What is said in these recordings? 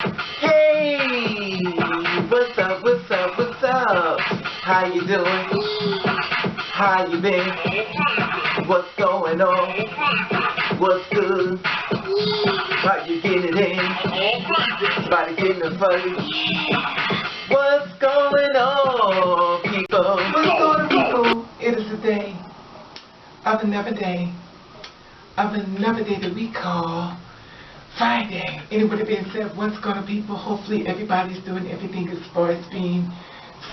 Hey, what's up, what's up, what's up? How you doing? How you been? What's going on? What's good? How you getting it in? Body getting the fuzzy. What's going on, people? What's going on, people? It is a day of another day that we call Friday. And with it being said, what's going on, people? Hopefully everybody's doing everything as far as being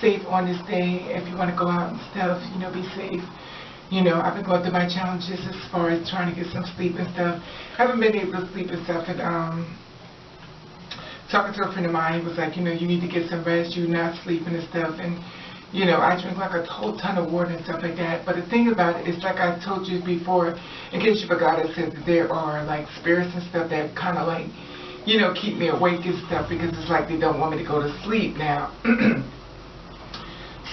safe on this day. If you want to go out and stuff, be safe. I've been going through my challenges as far as trying to get some sleep and stuff. Haven't been able to sleep and stuff. And talking to a friend of mine, he was like, you need to get some rest. You're not sleeping and stuff. And I drink like a whole ton of water and stuff like that. But the thing about it is, like I told you before, in case you forgot, I said that there are like spirits and stuff that kind of like, keep me awake and stuff, because it's like they don't want me to go to sleep now.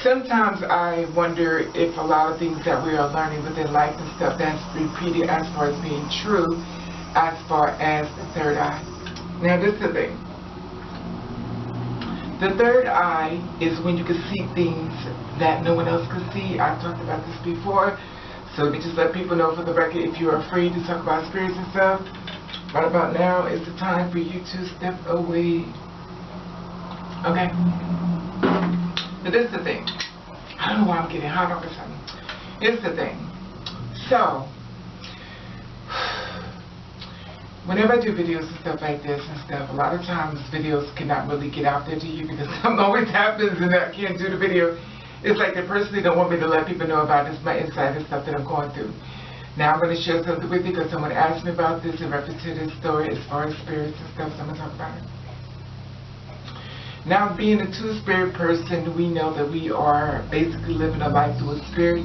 Sometimes I wonder if a lot of things that we are learning within life and stuff that's repeated as far as being true, as far as the third eye. Now this is the thing. The third eye is when you can see things that no one else can see. I've talked about this before, so let me just let people know for the record, if you're afraid to talk about spirits and stuff, right about now is the time for you to step away. Okay? But this is the thing. I don't know why I'm getting hot over something. Here's the thing. So, whenever I do videos and stuff like this and stuff, a lot of times videos cannot really get out there to you because something always happens and I can't do the video. It's like they personally don't want me to let people know about this, my inside and stuff that I'm going through. Now I'm going to share something with you because someone asked me about this in reference to this story as far as spirits and stuff, so I'm going to talk about it. Now, being a two-spirit person, we know that we are basically living a life through a spirit,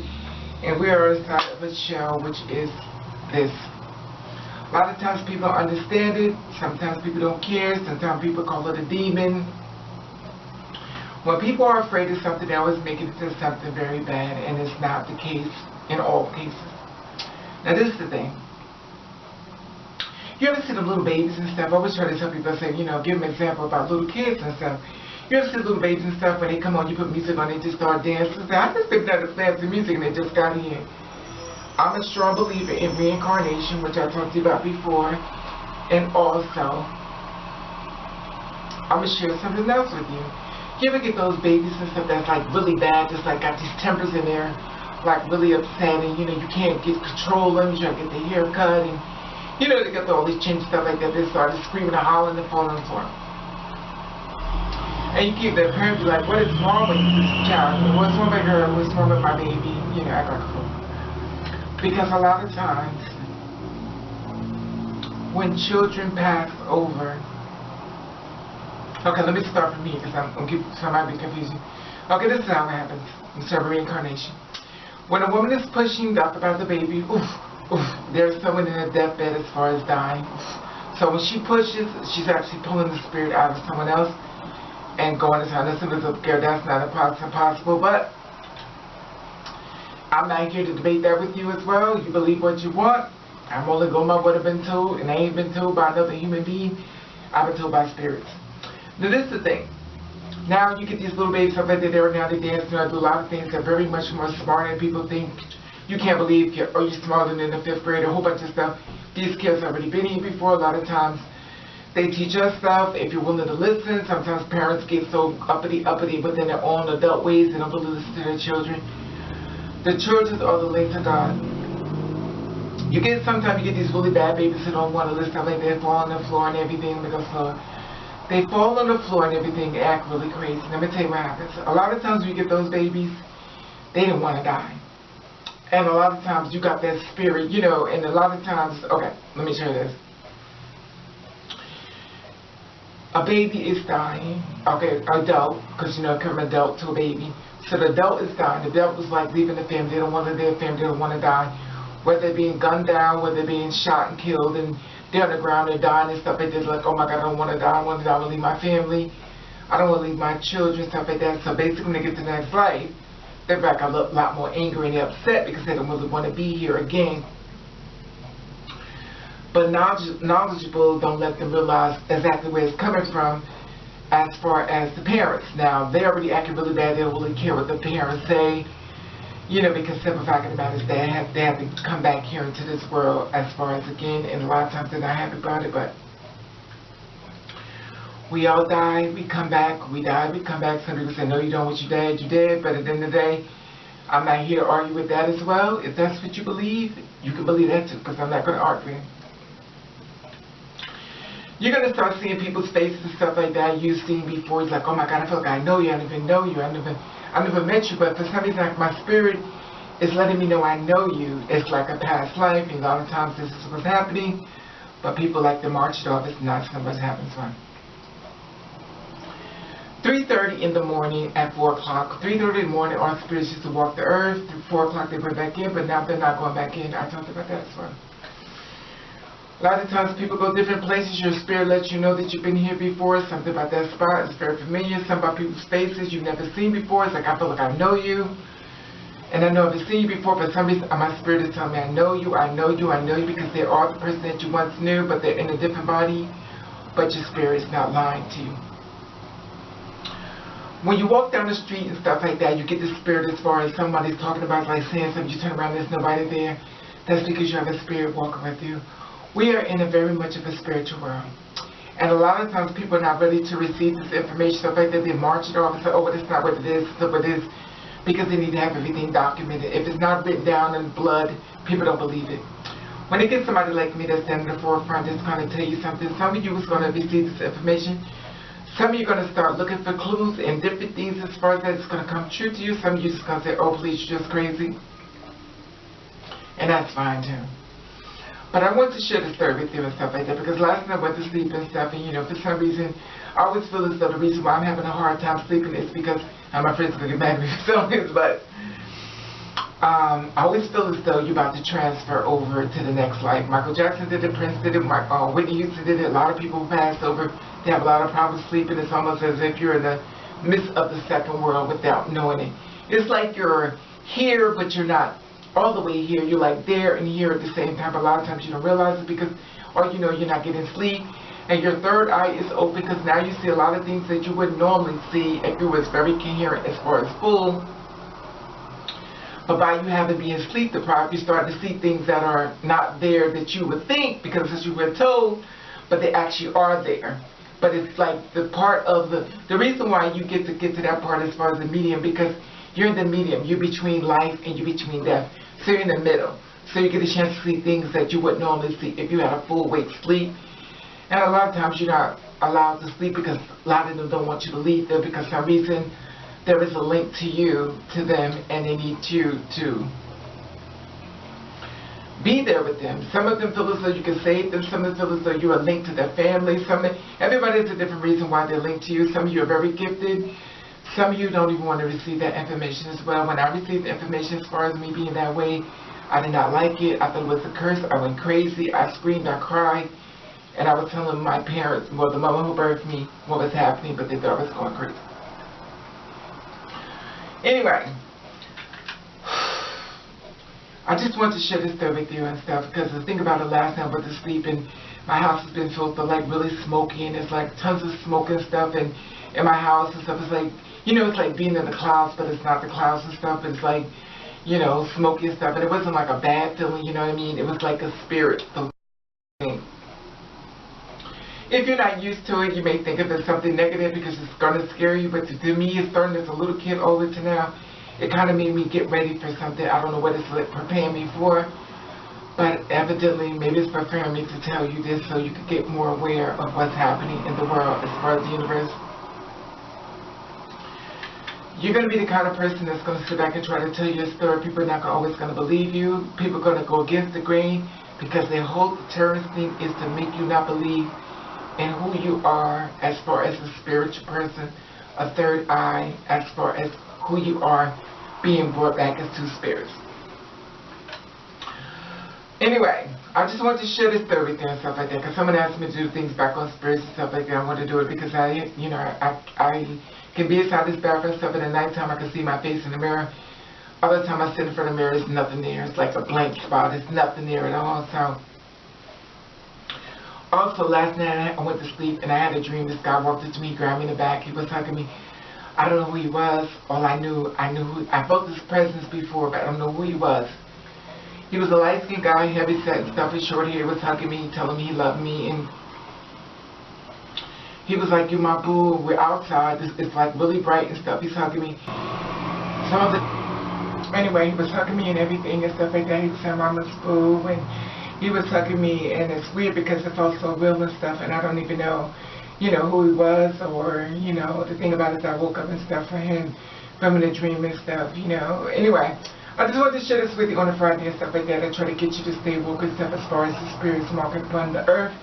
and we are inside of a shell, which is this. A lot of times people don't understand it, sometimes people don't care, sometimes people call it a demon. When people are afraid of something, they always make it into something very bad, and it's not the case in all cases. Now this is the thing. You ever see the little babies and stuff? I always try to tell people, I say, give them an example about little kids and stuff. You ever see little babies and stuff, when they come on, you put music on, they just start dancing. I just think that it's fancy music and they just got in. I'm a strong believer in reincarnation, which I talked to you about before. And also, I'm going to share something else with you. You ever get those babies and stuff that's like really bad, just like got these tempers in there, like really upset, and you can't get control of them, you try to get their hair cut, and they got all these change stuff like that. They started screaming and hollering and falling on the floor. And you keep that parent be like, what is wrong with this child? What's wrong with her? What's wrong with my baby? Act like a fool. Because a lot of times, when children pass over, okay, let me start from here because I might be confusing. Okay, this is how it happens in reincarnation. When a woman is pushing death about the baby, there's someone in a deathbed as far as dying. So when she pushes, she's actually pulling the spirit out of someone else and going to town. Listen, that's not impossible, but I'm not here to debate that with you as well. You believe what you want. I'm only going by what I've been told, and I ain't been told by another human being. I've been told by spirits. Now this is the thing. Now you get these little babies up there, they're now they dance, and do a lot of things that are very much more smart than people think. You can't believe you're smarter than the 5th grade, a whole bunch of stuff. These kids have already been here before. A lot of times they teach us stuff if you're willing to listen. Sometimes parents get so uppity within their own adult ways, they don't really listen to their children. The children are the link to God. Sometimes you get these really bad babies who don't want to listen, like they fall on the floor and everything, they fall on the floor and everything, act really crazy. Let me tell you what happens. A lot of times when you get those babies, they don't want to die. And a lot of times you got that spirit, and a lot of times, okay, let me share this. A baby is dying, okay, adult, because come adult to a baby. So the adult is dying. The adult is like leaving the family. They don't want to leave their family. They don't want to die. Whether they're being gunned down, whether they're being shot and killed, and they're on the ground, they're dying and stuff like this. Like, oh my God, I don't want to die. I want to die. I want to leave my family. I don't want to leave my children, stuff like that. So basically, when they get to the next life, they're back a lot more angry and upset because they don't really want to be here again. But knowledgeable don't let them realize exactly where it's coming from as far as the parents. Now, they already acting really bad. They don't really care what the parents say, you know, because simple fact of the matter is they have to come back here into this world as far as, again, and a lot of times they're not happy about it, but we all die, we come back, we die, we come back. Some people say, no, you don't, what you did, but at the end of the day, I'm not here to argue with that as well. If that's what you believe, you can believe that too, because I'm not going to argue. You're going to start seeing people's faces and stuff like that you've seen before. It's like, oh my God, I feel like I know you, I don't even know you, I never met you, but for some reason, like, my spirit is letting me know I know you. It's like a past life, and a lot of times this is what's happening, but people like to march it off. It's not something that happens one. 3:30 in the morning at 4 o'clock. 3:30 in the morning, our spirits used to walk the earth. Through 4 o'clock, they went back in, but now they're not going back in. I talked about that as well. A lot of times people go different places. Your spirit lets you know that you've been here before. Something about that spot is very familiar. Something about people's faces you've never seen before. It's like, I feel like I know you. And I know I've seen you before, but some reason my spirit is telling me I know you, I know you, I know you, because they are the person that you once knew, but they're in a different body. But your spirit is not lying to you. When you walk down the street and stuff like that, you get the spirit as far as somebody's talking about, like saying something, you turn around, there's nobody there. That's because you have a spirit walking with you. We are in a very much of a spiritual world. And a lot of times people are not ready to receive this information, stuff like that. They march it off and say, oh, well, that's not what it is, it's not what it is, because they need to have everything documented. If it's not written down in blood, people don't believe it. When they get somebody like me that's standing in the forefront that's going to tell you something, some of you is going to receive this information. Some of you are going to start looking for clues and different things as far as that it's going to come true to you. Some of you just going to say, oh, please, you're just crazy. And that's fine, too. But I want to share the story with you and stuff like that, because last night I went to sleep and stuff, and, you know, for some reason, I always feel as though the reason why I'm having a hard time sleeping is because, and my friends are going to get mad at me for some things, but I always feel as though you're about to transfer over to the next life. Michael Jackson did it, Prince did it, Whitney Houston did it, a lot of people passed over. They have a lot of problems sleeping. It's almost as if you're in the midst of the second world without knowing it. It's like you're here, but you're not all the way here. You're like there and here at the same time. But a lot of times you don't realize it because, or you know, you're not getting sleep. And your third eye is open because now you see a lot of things that you wouldn't normally see if you was very coherent as far as full. But by you having been sleep deprived, you start to see things that are not there that you would think because as you were told, but they actually are there. But it's like the part of the reason why you get to that part as far as the medium, because you're in the medium. You're between life and you're between death. So you're in the middle. So you get a chance to see things that you wouldn't normally see if you had a full wake sleep. And a lot of times you're not allowed to sleep because a lot of them don't want you to leave there because for some reason there is a link to you, to them, and they need you to be there with them. Some of them feel as though you can save them. Some of them feel as though you are linked to their family. Everybody has a different reason why they're linked to you. Some of you are very gifted. Some of you don't even want to receive that information as well. When I received the information as far as me being that way, I did not like it. I thought it was a curse. I went crazy. I screamed. I cried. And I was telling my parents, well, the mama who birthed me, what was happening, but they thought I was going crazy. Anyway, I just want to share this story with you and stuff because the thing about it, last night I went to sleep and my house has been filled with like really smoky and it's like tons of smoke and stuff and in my house and stuff. It's like, you know, it's like being in the clouds, but it's not the clouds and stuff. It's like, you know, smoky and stuff. And it wasn't like a bad feeling, you know what I mean? It was like a spirit thing. If you're not used to it, you may think of it as something negative because it's going to scare you. But to me, it's starting as a little kid all the way to now. It kind of made me get ready for something. I don't know what it's like preparing me for. But evidently, maybe it's preparing me to tell you this so you could get more aware of what's happening in the world as far as the universe. You're going to be the kind of person that's going to sit back and try to tell you a story. People are not always going to believe you. People are going to go against the grain because their whole terrorist thing is to make you not believe in who you are as far as a spiritual person, a third eye, as far as who you are being brought back as two spirits. Anyway, I just want to share this story with you and stuff like that because someone asked me to do things back on spirits and stuff like that. I want to do it because I can be inside this bathroom and stuff. In the nighttime, I can see my face in the mirror. Other time I sit in front of the mirror, there's nothing there. It's like a blank spot. There's nothing there at all. So Also, last night I went to sleep and I had a dream. This guy walked up to me, he grabbed me in the back, he was hugging me. I don't know who he was. All I knew I felt his presence before, but I don't know who he was. He was a light-skinned guy, heavy set and stuff, his short hair, was hugging me, telling me he loved me, and he was like, "You my boo, we're outside, it's like really bright and stuff." He's hugging me. Anyway, he was hugging me and everything and stuff like that. He was saying, "Mama's boo," and he was hugging me, and it's weird because it felt so real and stuff, and I don't even know, who he was, or, the thing about it is I woke up and stuff for him from in a dream and stuff, Anyway, I just wanted to share this with you on a Friday and stuff like that. I try to get you to stay woke and stuff as far as the spirits walking upon the earth.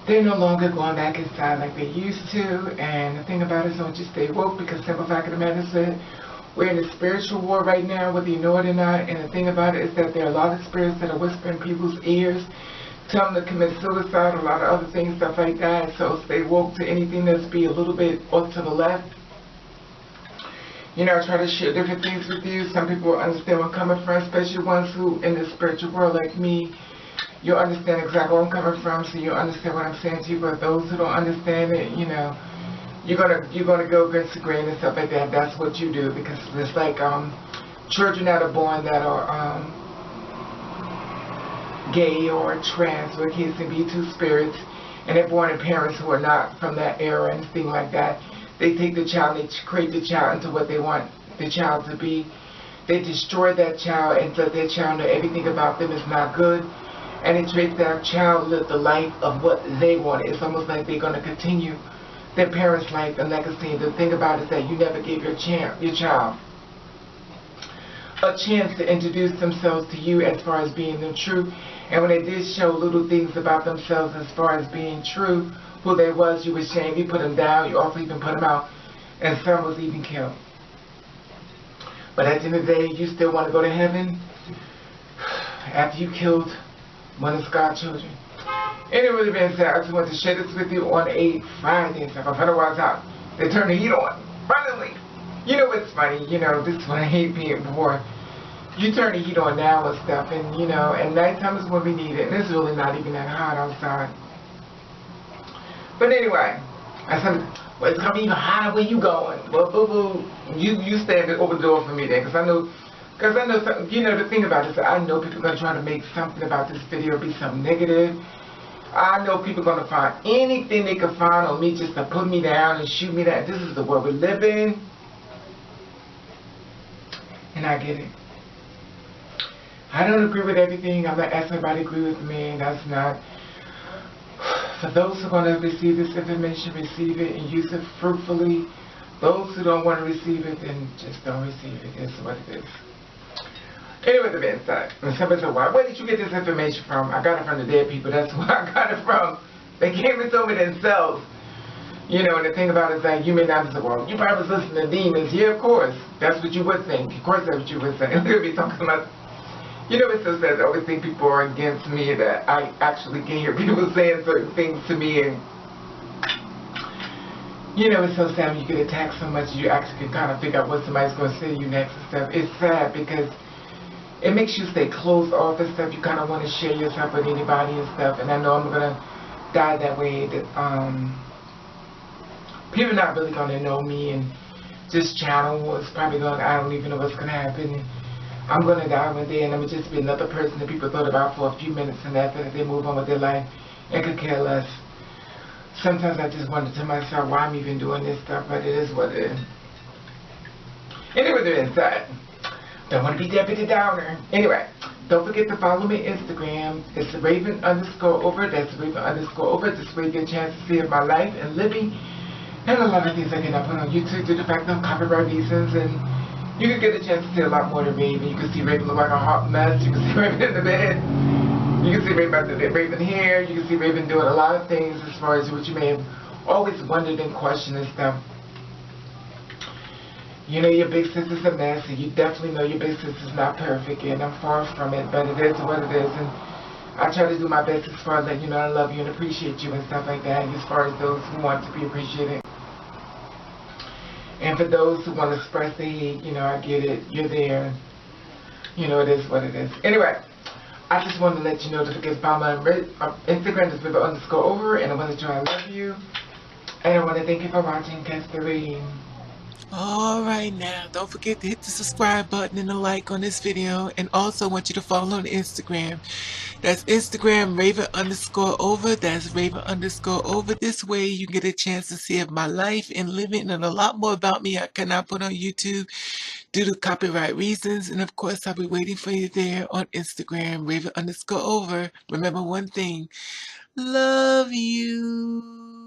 They're no longer going back inside like they used to, and the thing about it is don't just stay woke, because simple fact of the matter is that we're in a spiritual war right now, whether you know it or not, and the thing about it is that there are a lot of spirits that are whispering people's ears, telling them to commit suicide, a lot of other things, stuff like that. So stay woke to anything that's be a little bit off to the left. I try to share different things with you. Some people understand where I'm coming from, especially ones who in the spiritual world like me. You'll understand exactly where I'm coming from, so you'll understand what I'm saying to you. But those who don't understand it, you're gonna go against the grain and stuff like that. That's what you do, because it's like children that are born that are gay or trans, or kids can be two spirits, and they're born in parents who are not from that era and things like that. They take the child, they create the child into what they want the child to be. They destroy that child and let that child know everything about them is not good. And it treats that child live the life of what they want. It's almost like they're going to continue their parents' life and legacy. And the thing about it is that you never gave your child a chance to introduce themselves to you as far as being the truth. And when they did show little things about themselves as far as being true, who they was, you was shamed, you put them down, you also even put them out, and some was even killed. But at the end of the day, you still want to go to heaven after you killed one of God's children. Anyway, being said, I just want to share this with you on a Friday and stuff. Otherwise, they turn the heat on. Finally. It's funny, this is what I hate being before. You turn the heat on now and stuff, and, and nighttime is when we need it. And it's really not even that hot outside. But anyway, I said, well, it's going to be even hotter where you going. Well, boo-boo, you stand over the door for me then, because I know, the thing about it is I know people are going to try to make something about this video be something negative. I know people are going to find anything they can find on me just to put me down and shoot me down. This is the world we live in. And I get it. I don't agree with everything. I'm not asking everybody to agree with me. That's not. For those who are going to receive this information, receive it and use it fruitfully. Those who don't want to receive it, then just don't receive it. It's what it is. Anyway, the being said, and somebody said, where did you get this information from? I got it from the dead people. That's where I got it from. They came and told me themselves. And the thing about it is that you may not say, well, you probably listen to demons. Yeah, of course. That's what you would think. Of course that's what you would say. Look at me talking about, it's so sad. I always think people are against me, that I actually can hear people saying certain things to me, and it's so sad when you get attacked so much you actually can kind of figure out what somebody's going to say to you next and stuff. It's sad because it makes you stay closed off and stuff. You kind of want to share yourself with anybody and stuff, and I know I'm going to die that way, that people are not really going to know me, and this channel is probably going to, I don't even know what's going to happen. I'm going to die one day, and I'm going to just be another person that people thought about for a few minutes, and after that they move on with their life and could care less. Sometimes I just wonder to myself why I'm even doing this stuff, but it is what it is. Anyway, they're inside. Don't want to be Debbie the Downer. Anyway, don't forget to follow me on Instagram. It's Raven_over. That's Raven_over. This way you get a chance to see my life and living. And a lot of things I cannot put on YouTube due to the fact of copyright reasons, and you can get a chance to see a lot more than Raven. You can see Raven look like a hot mess. You can see Raven in the bed. You can see Raven here. You can see Raven doing a lot of things as far as what you may have always wondered and questioned and stuff. Your big sister's a mess, and you definitely know your big sister's not perfect, and I'm far from it, but it is what it is, and I try to do my best as far as letting you know I love you and appreciate you and stuff like that, and as far as those who want to be appreciated. And for those who want to express their hate, I get it. You're there. It is what it is. Anyway, I just wanted to let you know to forget about my Instagram is River_over, and I want to join I love you. And I want to thank you for watching, Catherine. Alright now, don't forget to hit the subscribe button and the like on this video, and also want you to follow on Instagram. That's Instagram Raven_over. That's Raven_over. This way you get a chance to see of my life and living and a lot more about me I cannot put on YouTube due to copyright reasons. And of course, I'll be waiting for you there on Instagram Raven_over. Remember one thing, love you.